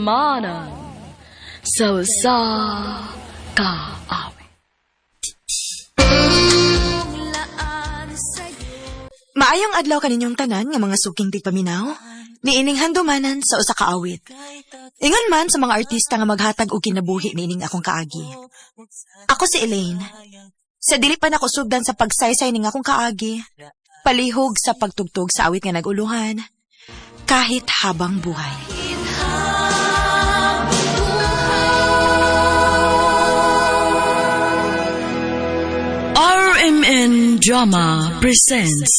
Manan so sa kaawit. Maayong adlaw kaninyong tanan nga mga suking tigpaminaw. Niining handumanan sa usa ka awit. Ingon man sa mga artista nga maghatag og kinabuhi niining akong kaagi. Ako si Elaine. Sa dili pa nako sugdan sa pagsaysay ning akong kaagi, palihog sa pagtugtog sa awit nga naguluhan, kahit habang buhay. RMN Drama presents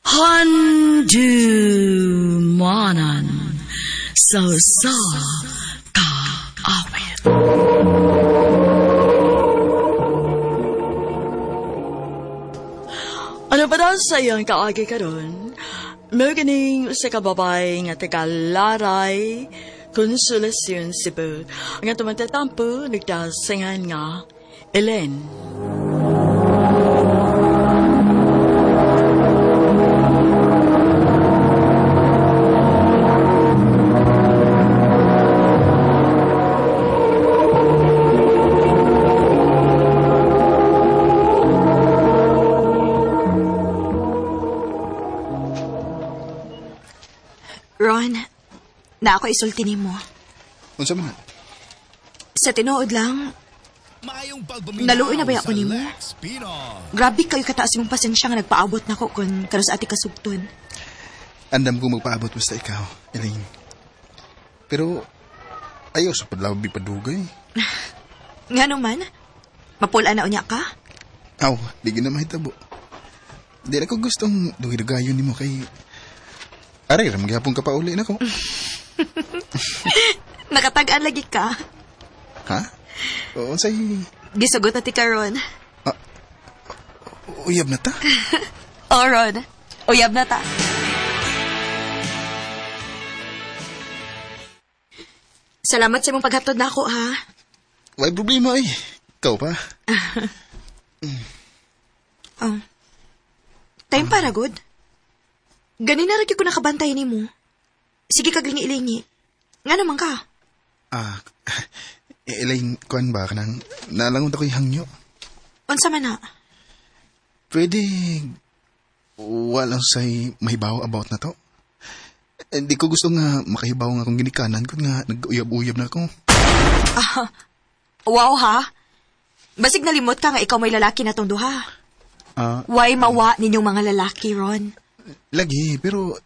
Handumanan so sa kaawit. Ano ba daw sa iyong kaagi karon? May ganing sa kababay nga taga-Laray, Konsolasyon, Cebu. Nga tumatatampo, nagdasingan nga, Elaine. Ron, na ako isulti nimo. Unsa man? Sa tinuod lang, naluoy na ba ako nimo? Grabe kayo kataas mong pasensya nga nagpaabot na ko kung karos ati kasugton. Andam ko magpaabot basta ikaw, Elaine. Pero, ayaw sa padlabi padugay. Nga naman, mapula na unya ka? Aw, di gina mahitabo. Di na ko gustong dugi-dugayon ni mo kay... Aray, magyapon ka pa uli na ko. Nakatagaan lagi ka. Ha? Oo, say... Gisugot na ti ka, Ron. Uyab na ta? Oo, Ron. Uyab na ta. Salamat sa mong paghatod na ako, ha? May problema eh. Ikaw pa. Oh. Time para, good. Ganin na rin ko nakabantay ni mo. Sige kaglingi-lingi. Nga naman ka. Elaine, kuhan ba ka nang nalangon ako'y hangyo? Unsa man na? Pwede walang say mahibaw about na to. Hindi ko gusto nga makahibaw nga akong ginikanan ko nga nag-uyab-uyab na ako. Wow ha? Basig nalimot ka nga ikaw may lalaki na tong duha. Why mawa ninyong mga lalaki, Ron? Lagi, pero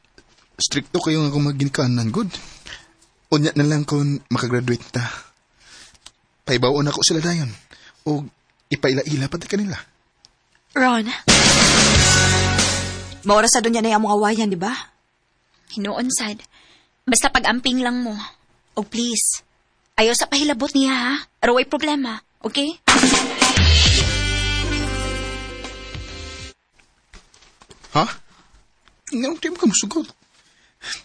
stricto kayo nga kung magginikanan, good. Unya na lang kung makagraduate ta. Paibaon ako sila dayon. O ipaila-ila pati kanila. Ron, maura sa dunya na yung among awayan, di ba? Hinoon, sad. Basta pag-amping lang mo. O please, ayaw sa pahilabot niya, ha? Araway problema, okay? Ha? Ngayon tayo ka masugot.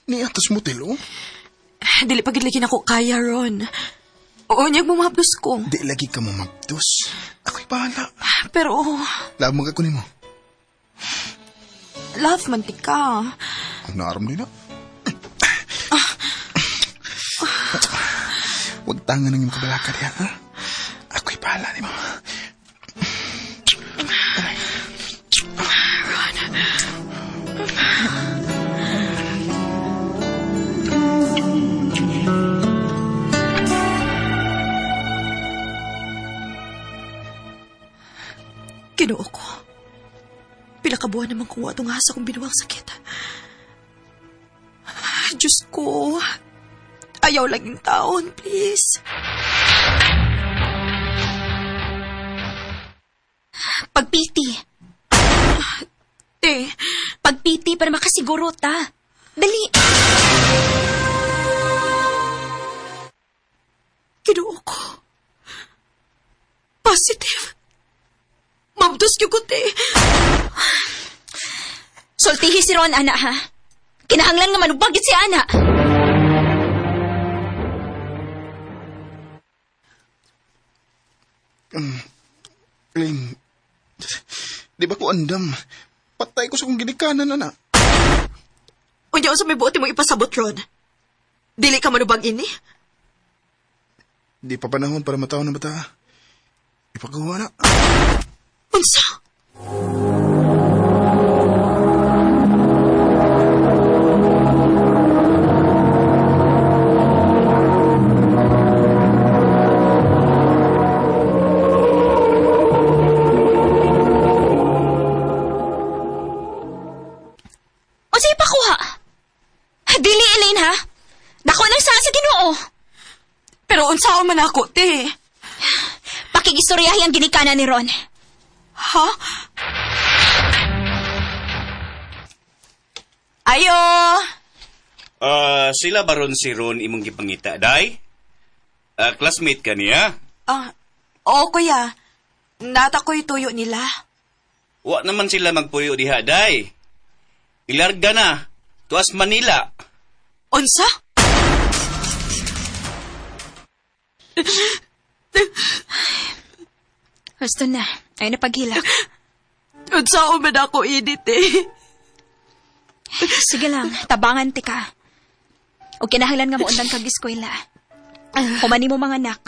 Ni atas mo tilo? Dili pagidligin ako kaya, Ron. Oo, niyag bumabdos ko. Di lagi ka mamabdos. Ako'y bahala. Pero, Labang ako ni mo. love, mantika. Ang naaram din na. Huwag tangan ng iyong kabalakad yan, ha? Ako'y bahala ni mo. Ginoo ko. Pila ka buwan naman kung atong asa kong binuwang sakit. Diyos ko. Ayaw lang yung taon, please. Pagpiti. Te, Pagpiti para makasiguro ta. Dali. ginoo ko. Positive. Mabdos ko te. Sultihi si Ron, ana, ha? Kinahanglan nga manubagit si ana. Elaine, di ba ko andam? Patay ko sa kong ginikanan, anak. Unya sa may buoti mo ipasabot, Ron. Dili ka manubag ini? Di pa panahon para mataw ng bata. Ipagawa na. Unsa? O sige pa kuha. Dili, Elaine, ha? Dako nang sa Ginoo. Pero unsa man ako, te? Pakigistoryahi ang ginikana ni Ron. Ha? Ayo! Sila baron si Ron imong gipangita, day? Classmate ka niya? Oo, kuya. Nata ko'y tuyo nila. Wa naman sila magpuyo diha, day. Ilarga na. Tuas Manila. Unsa? Gusto na. Ay napaghilak. Unsa man ako, init eh. Sige lang, tabangan ti ka. O kinahanglan nga mo undang kag eskwela. Humani mo mga anak.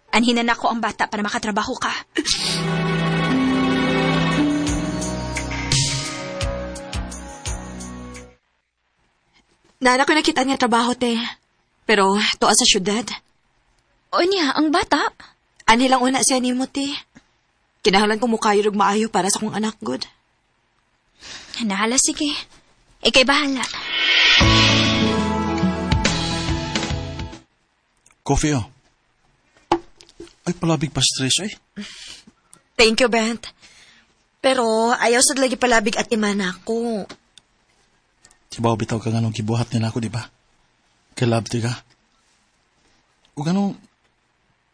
Anhinan ako ang bata para makatrabaho ka. Nana ko nakita niya trabaho, te. Pero, tuwa sa syudad. O niya, ang bata? Ani lang una siya ni mo, te. Kinahanglan kong mukayo ug maayo para sa kong anak, good. Nahala, sige. Ikay bahala. Coffee, oh. Ay, palabig pa stress, eh. Thank you, Bent. Pero, ayaw sa lagi palabig at imana ko. Kibaw bitaw ka nga nung kibuhat nila ako, di ba? Kalabti ka. O ganong,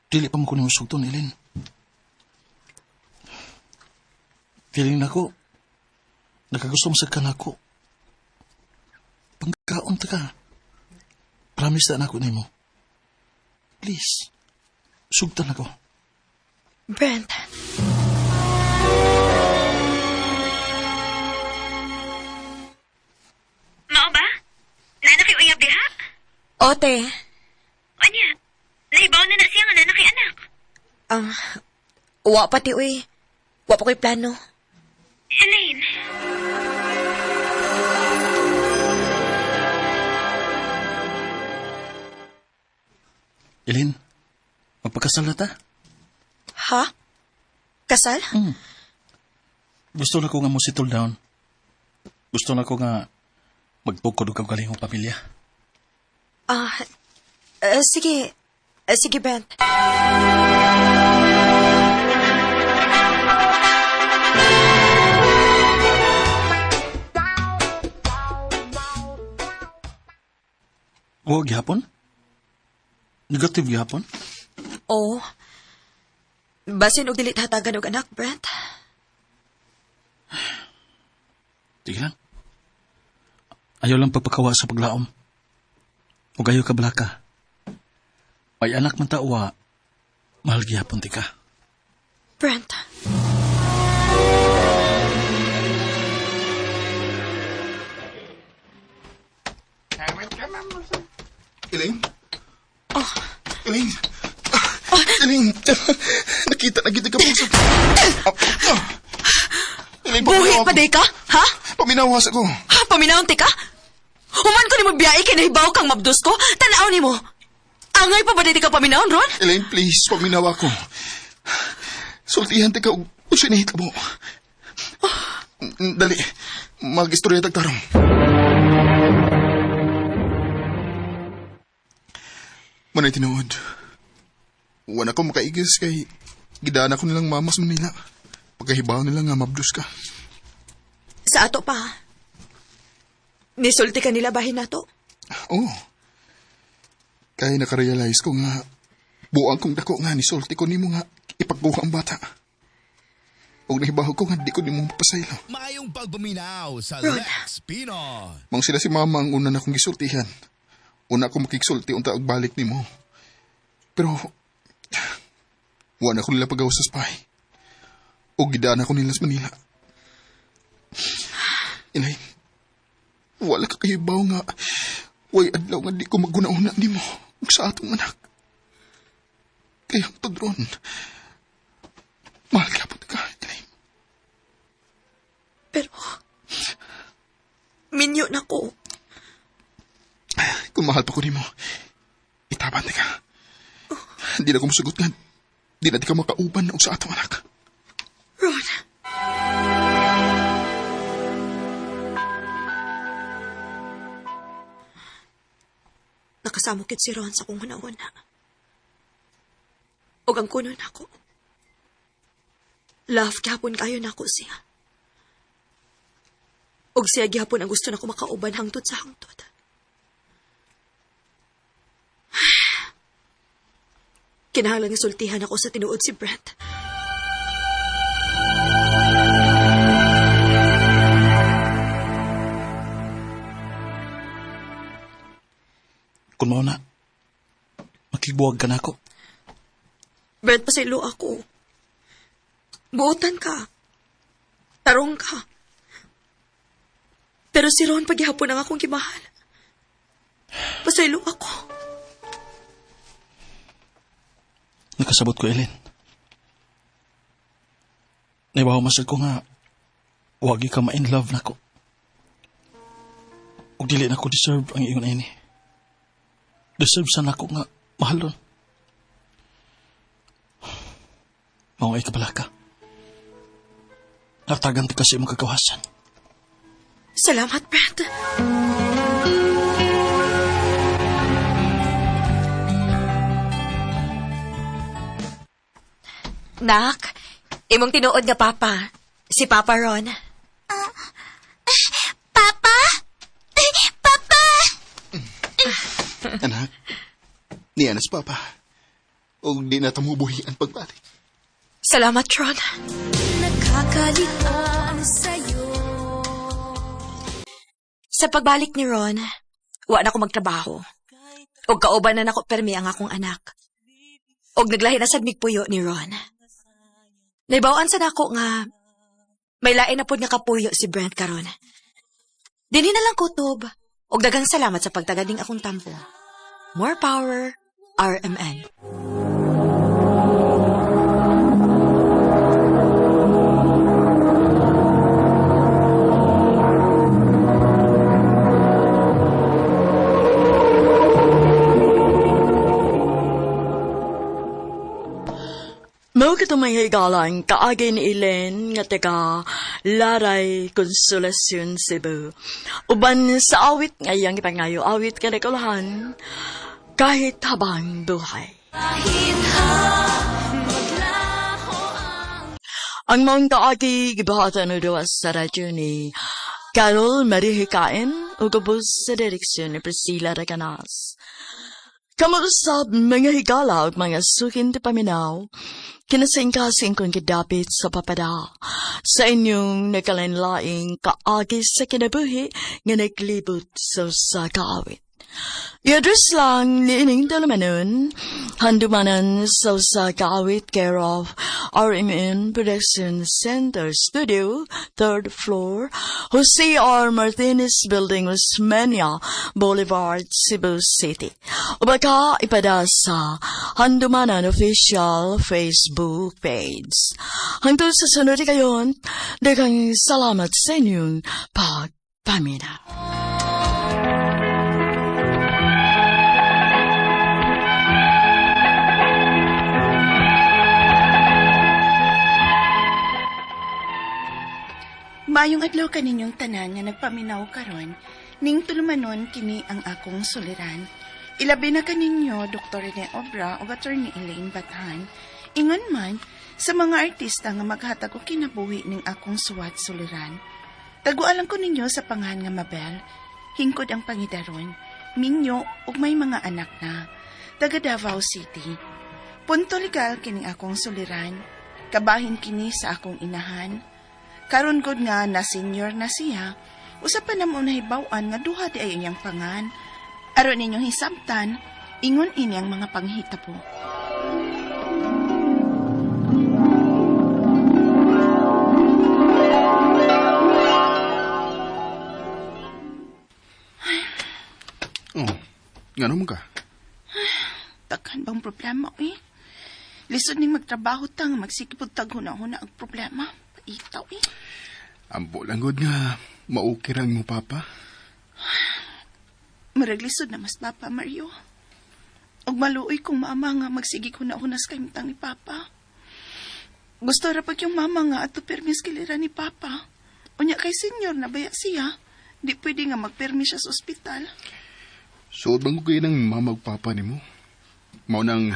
dili pa mo ko nimusog to, Nilin. Feeling na ko, nakagusto mo sa kanako. Pangkaon ta ka. Promise na ako ni mo. Please, sugtan ako. Brent. Mao ba? Nana kay uyab diha? Ote, Anya, naibaw na siya nga nana kay anak. uwa pati, uy. Uwa pa ko'y plano. Elaine, Ilin, magpagkasal na ta? Ha? Kasal? Gusto na ko nga mo settle down. Gusto na ko nga magpukod og kalingong pamilya. Sige. Sige, Brent. O, gihapon? Negative gihapon? Oo. Basin og dili hatagan og anak, Brent. Sige lang. Ayaw lang pagpakawa sa paglaom. Huwag ayaw ka balaka. May anak man tawa, mahal gihapon ti ka. Brent. Elaine? Elaine? Elaine, nakita na kita ka po sa... Elaine, Buhi pa day ka? Ha? Paminawas ako. Paminahon ti ka? Human ko ni mo biyai kay nahibaw kang mabdos ko. Tanaw ni mo. Angay pa ba di ka paminahon, Ron? Elaine, please, paminawa ko. Sultihan ti ka og sinihit mo. Dali, mag-istorya tagtarong. Manay tinuod. Wala ko makaigis kay gidaan ako nilang mama sa Manila. Pagkahibaw nila nga mabdos ka. Sa ato pa. Nisulti ka nila bahin nato? Oo. Kaya nakarealize ko nga buang kong dako nga nisulti ko nimo nga ipagkuha ang bata. Og nahibaw ko nga di ko nimo mapasaylo. Mayong pagbuminaw sa Lex Pinoy. Mang sila si mama ang una na kong gisultihan. Una akong makiksulti unta og balik nimo. Pero wala ko nila pagaw sa spy. O gidaan ako nila sa Manila. Inay, wala ka kahibaw nga Way adlaw nga di ko maguna-una ni mo ug sa atong anak. Kaya ang tudron, mahal ka po ka, Elaine. Pero, minyo na ko. Kung mahal pa ko ni mo, itaban ka. Di na ko masugot nga. Di na di ka makauban og sa atong anak. Ron. Nakasamukit si Ron sa kong una-una. Og ang kuno nako. Love gihapon kayo nako siya. Og siya gihapon ang gusto nako makauban hangtod sa hangtod. Kinahanglan nga sultihan ako sa tinuod si Brent. Kung mo na, makigbuwag ka na ako. Brent, pasaylo ako. Buotan ka. Tarong ka. Pero si Ron paghihapon ang akong kimahal. Pasaylo ako. Nakasabot ko, Ellen. Naibaw masal ko nga, wagi ka ma-in love na ko. Ug dili na ko deserve ang iyon ini. Deserve sana ko nga mahalon. Maway ka pala ka. Natagan ti kasi mong kagawasan. Salamat, Brent. Nak, imong tinuod nga papa. Si Papa Ron. Papa? Papa! Anak, niya na si Papa. O di na tamubuhi ang pagbalik. Salamat, Ron. Nakakalimutan sa'yo. Sa pagbalik ni Ron, wa na ko magtrabaho. Og kauban na nako permi ang akong anak. Og naglahi na sad migpuyo ni Ron. Naibawaan sa nako nga may lain na pod nga kapuyo si Brent karon. Dinhi na lang kutob. Og daghang salamat sa pagtagading akong tampo. More power, RMN. Mao katong mga higalang kaagay ni Ellen nga taga Laray Consolacion Cebu. Uban sa awit ngayang ipangayo awit kanakulahan kahit habang buhay. Ang mga kaagi gibahatan na dawas sa radyo ni Carol Marie Hikain o gabos sa direksyon ni Priscilla Raganas. Kamuusap mga higala at mga sukin ti paminaw, kinasing-kasing kong kidapit sa papada sa inyong nakalinlaing kaagi sa kinabuhi nga naglibot sa kaawit. I-address lang ni Ining Dalamanun, handumanan sa kaawit care of RMN Production Center Studio, 3rd floor, Jose R. Martinez Building, Osmeña Boulevard, Cebu City. O baka ipada sa handumanan official Facebook page. Hangtod sa sunod kayon, daghang salamat sa inyong pagpaminaw. Mayong adlaw kaninyong tanan nga nagpaminaw karon, ning tulumanon kini ang akong suliran. Ilabi na kaninyo Dr. Rene Obra o Attorney Elaine Bathan, ingon man sa mga artista nga maghatag og kinabuhi ning akong suwat suliran. Tagualang ko ninyo sa pangan nga Mabel, hingkod ang pangidaron, minyo ug may mga anak na, taga Davao City. Punto legal kini akong suliran, kabahin kini sa akong inahan. Karon gud nga na senior na siya, usa pa namon nahibaw-an nga duha di ay iyang pangan. Aron ninyong hisabtan, ingon ini ang mga panghitabo. Oh, Nga naman ka? Takhan bang problema, eh? Lisod ning magtrabaho tang magsikipod tag huna-huna ang problema. Paitaw, eh. Ambo lang good nga, maukirang mo papa. Maraglisod na mas Papa Mario. Og maluoy kong mama nga magsigi huna-hunas kay mitang ni Papa. Gusto ra pag yung mama nga ato permis kilira ni Papa. Unya kay senyor na baya siya. Di pwede nga magpermis siya sa ospital. Suod bang ko kayo ng mamag papa ni mo? Mao nang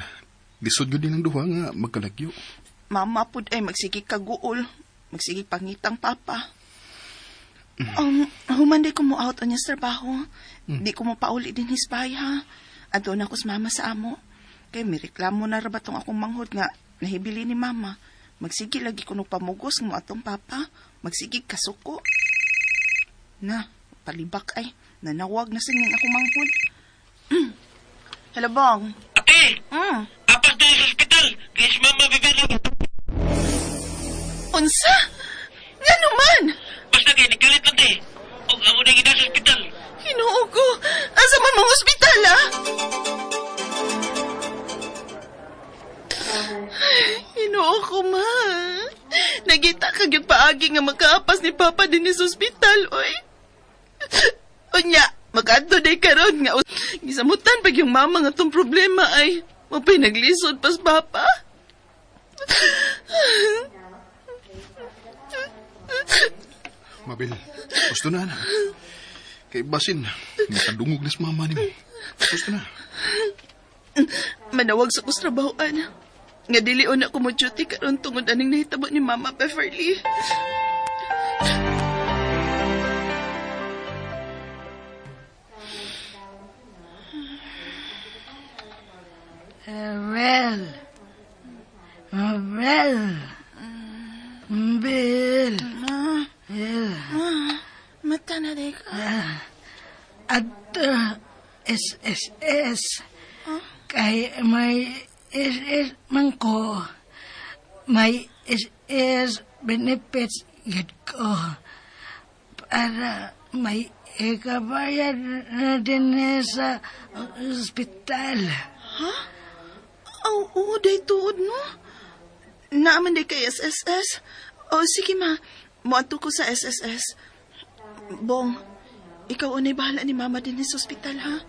lisod yun din ang duha nga magkalagyo. Mama pud ay magsigi kaguol. Magsigi pangitang Papa. Human ko mo out on sa trabaho. Di ko mo pauli din hisbay ha. Adto na ko sa mama sa amo. Kay may reklamo na ra batong akong manghod nga nahibili ni mama. Magsigi lagi ko nung pamugos mo atong Papa. Magsigi kasuko. Na, palibak ay. Nanawag na singing akong manghod. Hello, Bong. Ate! Mm. Apas na sa hospital! Kaya si Mama bibili. Unsa? Nga naman! Basta kayo, nagkalit lang tayo. Huwag amo na gina sa hospital. Hinuog ko. Asa man mong ospital, ha? Hinuog ko, ma. Nagita ka yung paagi nga magkaapas ni Papa din sa ospital, oy. Unya, magkadto day karon nga. Gisamutan pag yung mama nga tong problema ay mapay naglisod pas Papa. Mabel, gusto na na. Kay basin, nakadungog na sa mama ni mo. Gusto na. Manawag sa kustrabahoan. Nga dilion ako mo duty karon tungod aning nahitabo ni Mama Beverly. Mabel. Mata na day ka. At SSS. Kay may SS man ko. May SS benefits yun ko. Para may ikabayad na din sa ospital. Ha? Oo, day tuod, no? Naaman day kay SSS. O, sige ma. Muadto ko sa SSS. Bong, ikaw unay bahala ni Mama din sa ospital, ha?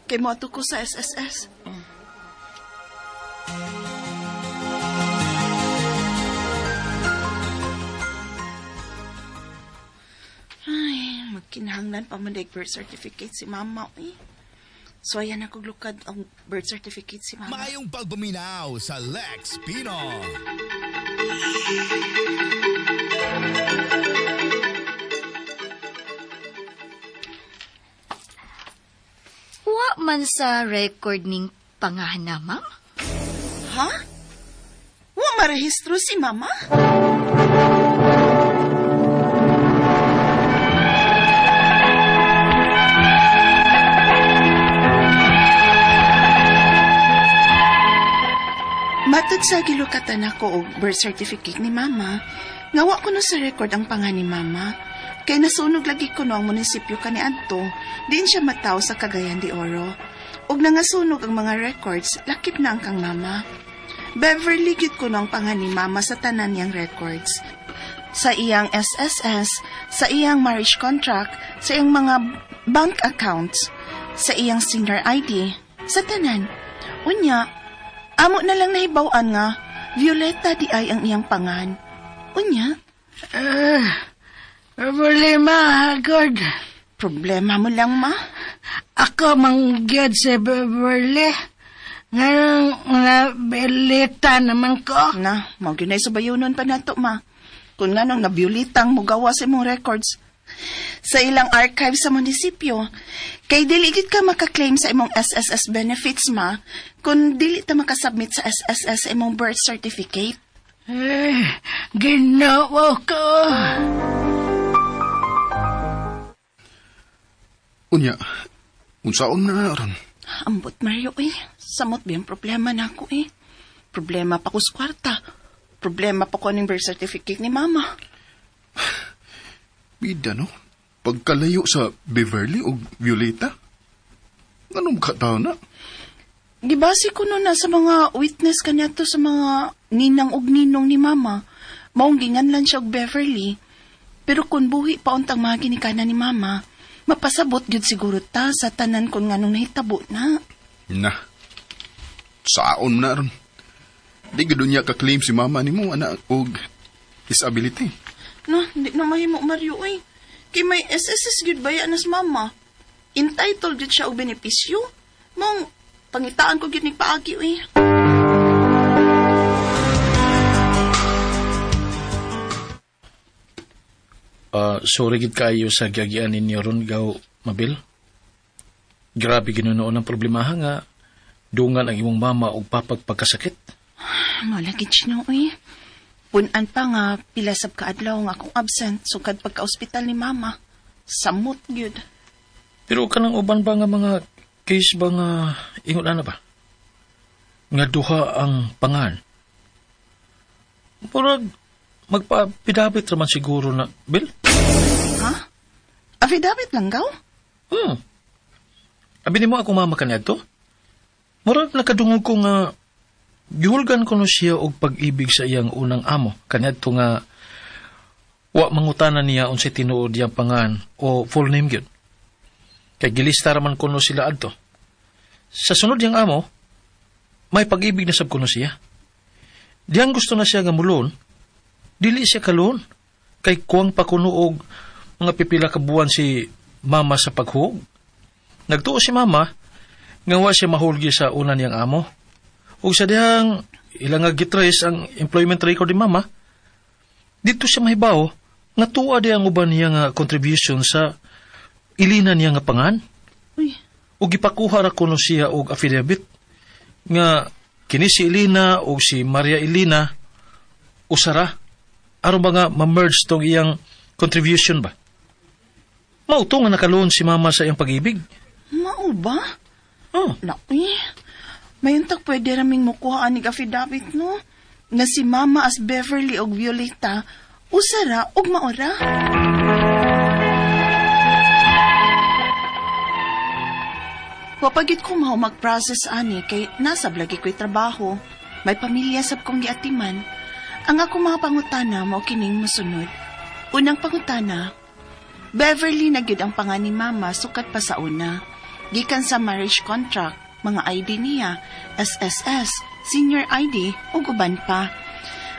Kay muadto ko sa SSS. Ay, magkinahanglan pa man day birth certificate si Mama, eh. So, ayan ako glukad ang birth certificate si Mama. Mayong pagbuminaw sa Lex Pino. Wa man sa record ning pangahan, ma'am? Ha? Wa marehistro si Mama? Matod sa gilukatan ako og birth certificate ni Mama, ngawa ko no sa record ang pangahan ni Mama. Kay nasunog lagi ko no ang munisipyo kaniadto, diin siya mataw sa Cagayan de Oro. Og nangasunog ang mga records, lakip na ang kang Mama. Beverly gyud ko no ang pangahan ni Mama sa tanan niyang records. Sa iyang SSS, sa iyang marriage contract, sa iyang mga bank accounts, sa iyang senior ID, sa tanan. Unya, amo na lang nahibaw-an nga, Violeta di ay ang iyang pangan. Unya? Problema, God. Problema mo lang, ma? Ako mangyod sa Beverly. Ngayon, nabilita naman ko. Na, magyunay sa bayunon pa nato, ma. Kung nga nung nabiulitang mo gawa sa imong records. Sa ilang archive sa munisipyo, kay dili gid ka makaklaim sa imong SSS benefits, ma, kung dili ta makasubmit sa SSS sa imong birth certificate. Ginawa ko. Unya, unsaon na ron? Ambot, Mario, eh. Samot biyang problema na ako, eh. Problema pa ko sa kwarta. Problema pa ko ng birth certificate ni Mama. Bida, no? Pagkalayo sa Beverly o Violeta? Anong katao na? Gibasi ko no na sa mga witness kaniya to sa mga ninang og ninong ni Mama. Maong ginganlan siya og Beverly. Pero kung buhi pa untang mga ginikanan ni Mama, mapasabot gyud siguro ta sa tanan kung nganong nahitabo na. Na. Saon na ron. Di gado niya ka-claim si mama ni mo, anak, og disability. No, di na mahimo Mario eh. Kay may SSS gyud baya nas Mama. Entitled gyud siya og benepisyo. Mong pangitaan ko gyud ni paagi eh. Sorry gid kayo sa giagian ninyo ron gaw, Mabil. Grabe ginunoon ang problemaha nga dungan ang imong mama og papag pagkasakit. Malagit siya no eh. Punan pa nga pilasab ka adlaw nga akong absent sukad pagka-ospital ni Mama. Samot gyud. Pero kanang uban ba nga mga case ba nga ingon ana ba? Nga duha ang pangan. Murag magpapidabit raman siguro na, Bill? Ha? Affidavit lang gaw? Abi ni mo ako mama kaniya to? Murag nakadungog ko nga gihulgan ko no siya og pag-ibig sa iyang unang amo. Kaniya to nga wa mangutanan niya unsay tinuod iyang pangan o full name gyud. Kay gilista raman kuno sila adto. Sa sunod yang amo, may pag-ibig na sab kuno siya. Diyang gusto na siya nga mulon, dili siya kalon. Kay kuwang pa kuno og mga pipila ka buwan si mama sa paghug. Nagtuo si mama nga wa siya mahulgi sa una niyang amo. Ug sa dihang ilang nga gitrace ang employment record ni mama, dito siya mahibaw nga tuwa di ang uban niya nga contribution sa ilina niya nga pangan. Uy. Ug gipakuha ra kuno siya og affidavit nga kini si Elena o si Maria Elena usara aron ba nga ma-merge tong iyang contribution ba? Mauto nga nakaloon si mama sa iyang pag-ibig. Mao ba? Oh. Naku, mayuntak pwede raming mukuhaan ni affidavit no? Nga si Mama as Beverly og Violeta usara og maora. Wapagit ko mao mag-process ani kay nasa blagi ko'y trabaho. May pamilya sab kong giatiman. Ang ako mga pangutana mao kining mosunod. Unang pangutana, Beverly na gyud ang pangan ni Mama sukat pa sa una. Gikan sa marriage contract, mga ID niya, SSS, senior ID, ug uban pa.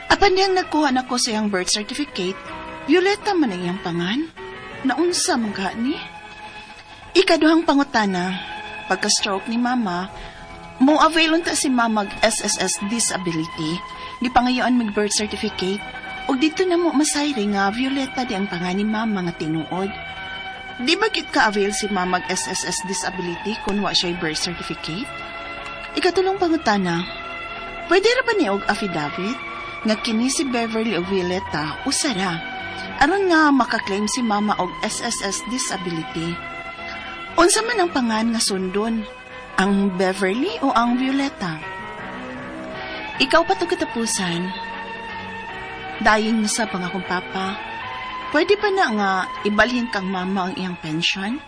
Apan diyang nagkuha na ko sa iyang birth certificate, Violeta man ang iyang pangan. Naunsa man ka ni? Ikaduhang pangutana, pagka-stroke ni Mama, mo avail unta si Mama SSS disability, di pangayoan mag birth certificate, ug dito na mo masayri nga Violeta di ang pangan ni Mama nga tinuod. Di ba kit ka-avail si Mama SSS disability kung wa siya birth certificate? Ikatulong pangutana, pwede ra ba ni og affidavit nga kini si Beverly o Violeta usara aron nga makaklaim si Mama og SSS disability? Unsa man ang pangan nga sundon, ang Beverly o ang Violeta? Ikaw pa to katapusan. Dayon mo sa pangakong papa. Pwede pa na nga ibalhin kang mama ang iyang pensyon?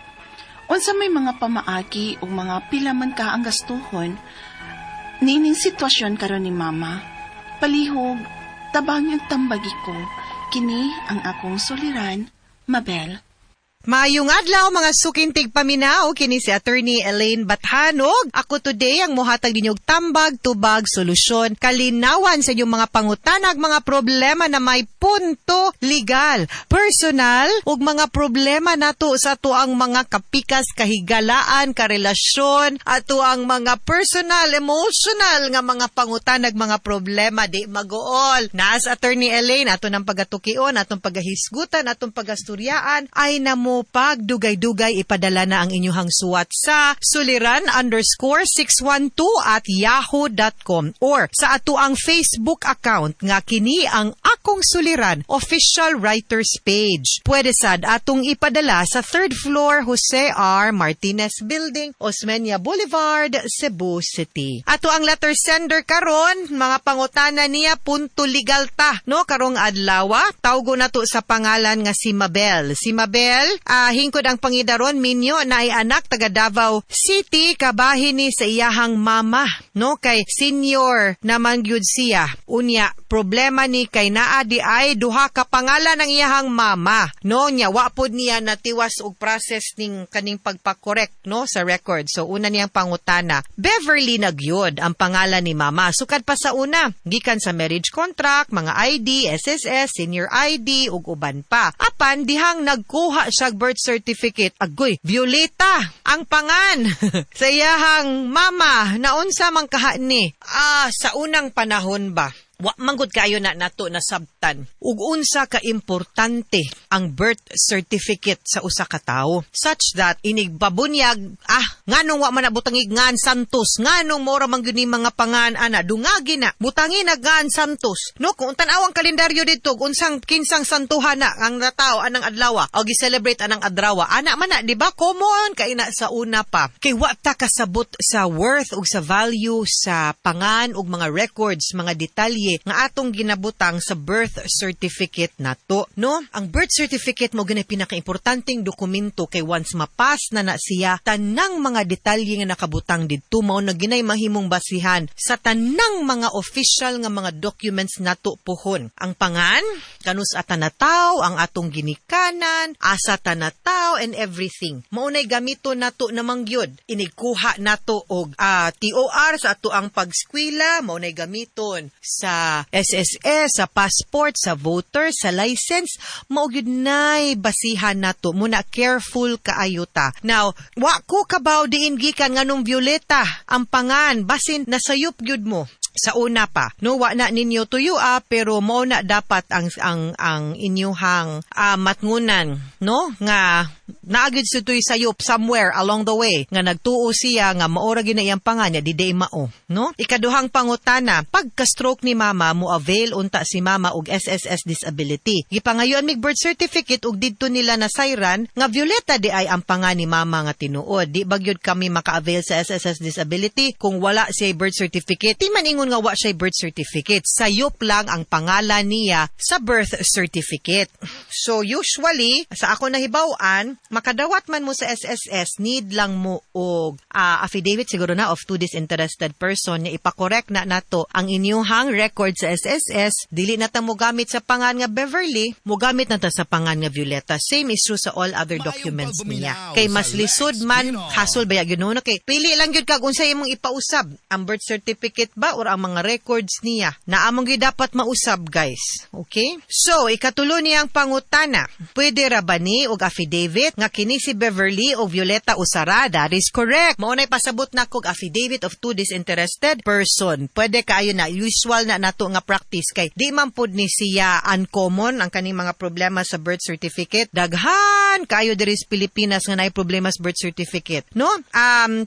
Unsa may mga pamaagi o mga pila man ka ang gastuhon, nining sitwasyon karon ni Mama, palihog, tabang yung tambagi ko, kini ang akong suliran, Mabel. Maayong adlaw mga sukintig paminaw, kini si Attorney Elaine Bathanog. Ako today ang muhatag ninyong tambag, tubag, solusyon, kalinawan sa inyong mga pangutanag, mga problema na may punto legal, personal, ug mga problema nato sa tuang mga kapikas, kahigalaan, karelasyon, ato ang mga personal, emotional nga mga pangutanag, mga problema, di magool. Naas Attorney Elaine, ato ng pagatukion, atong paghisgutan, atong pagasturyaan, ay namo pagdugay-dugay ipadala na ang inyuhang suwat sa suliran_612@yahoo.com or sa ato ang Facebook account nga kini ang Ako akong suliran, official writer's page. Pwede sad atong ipadala sa 3rd floor Jose R. Martinez Building, Osmeña Boulevard, Cebu City. Ato ang letter sender karon, mga pangutana niya punto legal ta, no? Karong adlawa, tawgo nato sa pangalan nga si Mabel. Si Mabel, hingkod ang pangidaron minyo na ay anak taga Davao City, kabahin ni sa iyahang mama, no? Kay senior naman gyud siya. Unya, problema ni kay naa di ay duha ka pangalan ng iyahang mama, no? Nya wa pod niya natiwas og process ning kaning pagpakorek, no, sa record. So una niyang pangutana, Beverly na gyud ang pangalan ni mama. Sukad pa sa una, gikan sa marriage contract, mga ID, SSS, senior ID ug uban pa. Apan dihang nagkuha siya birth certificate, agoy, Violeta ang pangan sa iyahang mama. Naunsa man kaha ni? Sa unang panahon ba? Wa manggod kayo na nato na sabtan ug unsa ka importante ang birth certificate sa usa ka tawo, such that inigbabunyag nganong wa man butangig ngan Santos, nganong mora man gyud ni mga pangan ana dungagi na butangi na ngan Santos, no? Kung tan-awang kalendaryo dito unsang kinsang santuhan na ang natawo anang adlaw o gi-celebrate anang adrawa ana man na, di ba? Common kay na sa una pa, kay wa ta kasabot sa worth ug sa value sa pangan ug mga records, mga detalye nga atong ginabutang sa birth certificate nato, no? Ang birth certificate mo ganay pinakaimportanteng dokumento kay once mapas na siya, tanang mga detalye nga nakabutang didto mao na ginay mahimong basihan sa tanang mga official nga mga documents nato pohon. Ang pangan, kanus atanataw, ang atong ginikanan, asa tanataw and everything. Mao nay gamito nato namang gyud. Inigkuha nato og TOR sa ato ang pagskwela, mao nay gamiton sa SSS, sa passport, sa voter, sa license, mao gyud nay basihan nato. Muna careful kaayo ta. Now, wa ko kabaw diin gikan nganong Violeta ang pangan, basin nasayop gyud mo. Sa una pa, no, wa na ninyo tuyo pero mao na dapat ang inyuhang matngunan, no, nga naagid si tuy sayop somewhere along the way nga nagtuo siya nga maora gyud na iyang pangan di day mao, no? Ikaduhang pangutana, pagka-stroke ni mama mo avail unta si mama og SSS disability. Gipangayoan mig birth certificate ug didto nila na sayran nga Violeta di ay ang pangan ni mama nga tinuod. Di ba gyud kami maka-avail sa SSS disability kung wala siya birth certificate. Di man ingon nga wa siya birth certificate. Sayop lang ang pangalan niya sa birth certificate. So usually, sa ako nahibaw-an, makadawat man mo sa SSS, need lang mo og affidavit siguro na of two disinterested person na ipakorek na nato ang inyuhang record sa SSS. Dili na ta mo gamit sa pangan nga Beverly, mo gamit na ta sa pangan nga Violeta. Same is true sa all other documents niya. Kay mas lisod man, hassle ba yun, no? Kay pili lang yun kag unsay imong ipausab, ang birth certificate ba or ang mga records niya na among gyud dapat mausab, guys. Okay? So, ikatulo niyang pangutana, pwede ra ba ni og affidavit nga kini si Beverly o Violeta usara? That is correct. Mao nay pasabot na kog affidavit of two disinterested person. Pwede kaayo na, usual na nato nga practice kay di man pud ni siya uncommon ang kaning mga problema sa birth certificate. Daghan kaayo diri sa Pilipinas nga naay problema sa birth certificate, no?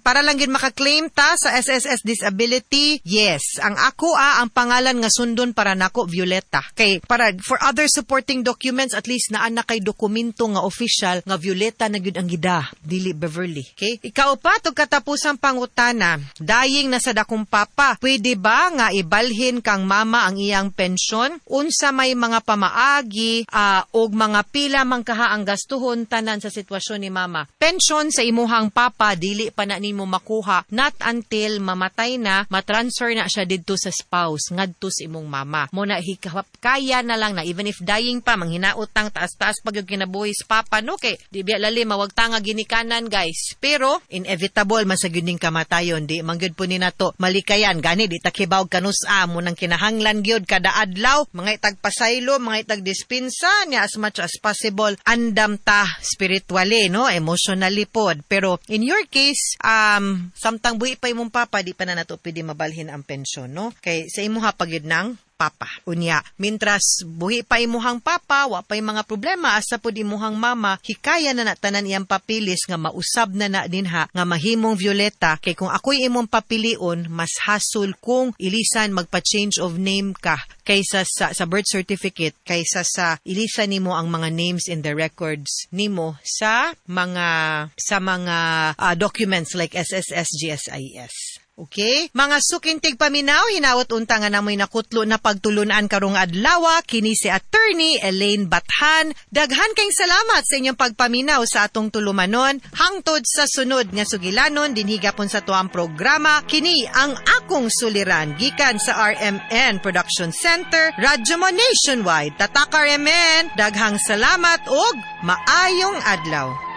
Para lang gid maka-claim ta sa SSS disability, yes. Ang ako ang pangalan nga sundon para nako Violeta. Kay para for other supporting documents at least naa na kay dokumento nga official nga Violeta na gyud ang gida, dili Beverly. Okay? Ikaw pa tog katapusang pangutana, dying na sa dakong papa, pwede ba nga ibalhin kang mama ang iyang pensyon? Unsa may mga pamaagi og mga pila man kaha ang gastuhon tanan sa sitwasyon ni mama? Pensyon sa imuhang papa dili pa na nimo makuha not until mamatay na, matransfer na siya didto sa spouse ngadto sa imong mama. Mo na kaya na lang na even if dying pa manghinautang taas-taas pag yung kinabuhi sa papa, no? Kay di biya lali mawagta nga ginikanan, guys. Pero inevitable masagyud ning kamatayon, di mangyud po ni nato malikayan gani di takibaw kanus-a mo nang kinahanglan gyud kada adlaw mga itagpasaylo, mga itagdispensa niya as much as possible andam ta spiritually, no, emotionally pod. Pero in your case samtang buhi pa imong papa di pa na nato pwede mabalhin ang pensyon, no? Kay sa imuha pagyud nang papa. Unya, mintras buhi pa imuhang papa, wa pa mga problema, asa pod imuhang mama, hikaya na tanan iyang papilis nga mausab na dinha nga mahimong Violeta, kay kung ako'y imong papilion, mas hasul kung ilisan magpa-change of name ka kaysa sa birth certificate, kaysa sa ilisan nimo ang mga names in the records nimo sa mga documents like SSS, GSIS. Okay? Mga sukintig paminaw, hinawat unta nga namoy nakutlo na pagtulunan karong adlaw, kini si Attorney Elaine Bathan. Daghan kayong salamat sa inyong pagpaminaw sa atong tulumanon. Hangtod sa sunod nga sugilanon, dinhigapon sa tuang programa, kini ang akong suliran, gikan sa RMN Production Center, Radyo Mo Nationwide. Tatak RMN, daghang salamat og maayong adlaw.